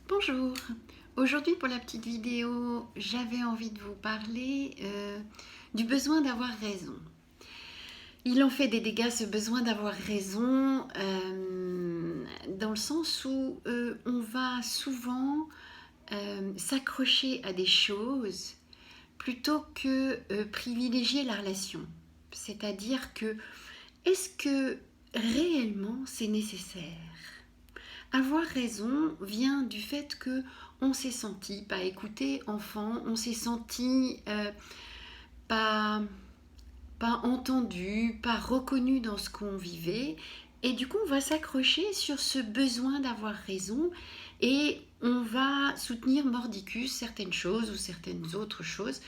Bonjour, aujourd'hui pour la petite vidéo, j'avais envie de vous parler du besoin d'avoir raison. Il en fait des dégâts ce besoin d'avoir raison dans le sens où on va souvent s'accrocher à des choses plutôt que privilégier la relation. C'est-à-dire que est-ce que réellement c'est nécessaire? Avoir raison vient du fait que on s'est senti pas écouté enfant, on s'est senti pas, pas entendu, pas reconnu dans ce qu'on vivait. Et du coup, on va s'accrocher sur ce besoin d'avoir raison et on va soutenir mordicus certaines choses ou certaines autres choses,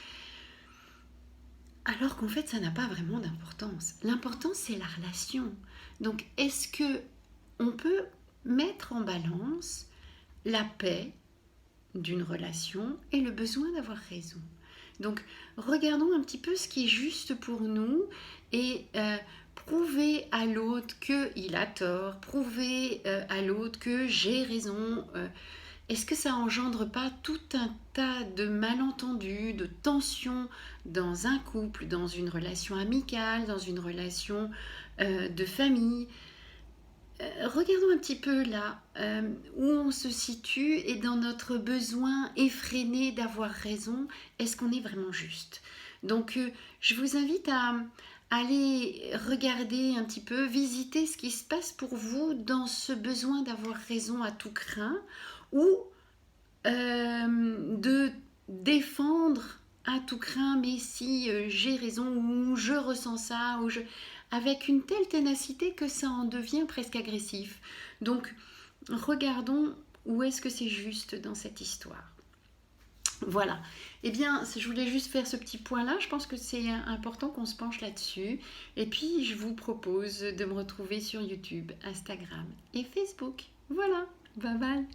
alors qu'en fait, ça n'a pas vraiment d'importance. L'important, c'est la relation. Donc, est-ce que on peut mettre en balance la paix d'une relation et le besoin d'avoir raison? Donc, regardons un petit peu ce qui est juste pour nous et prouver à l'autre qu'il a tort, prouver à l'autre que j'ai raison. Est-ce que ça engendre pas tout un tas de malentendus, de tensions dans un couple, dans une relation amicale, dans une relation de famille? Regardons un petit peu là où on se situe et dans notre besoin effréné d'avoir raison, est-ce qu'on est vraiment juste? Donc je vous invite à aller regarder un petit peu, visiter ce qui se passe pour vous dans ce besoin d'avoir raison à tout crin ou de défendre à tout crin, mais si j'ai raison ou je ressens ça, ou je... avec une telle ténacité que ça en devient presque agressif. Donc, regardons où est-ce que c'est juste dans cette histoire. Voilà. Eh bien, je voulais juste faire ce petit point-là. Je pense que c'est important qu'on se penche là-dessus. Et puis, je vous propose de me retrouver sur YouTube, Instagram et Facebook. Voilà. Bye bye.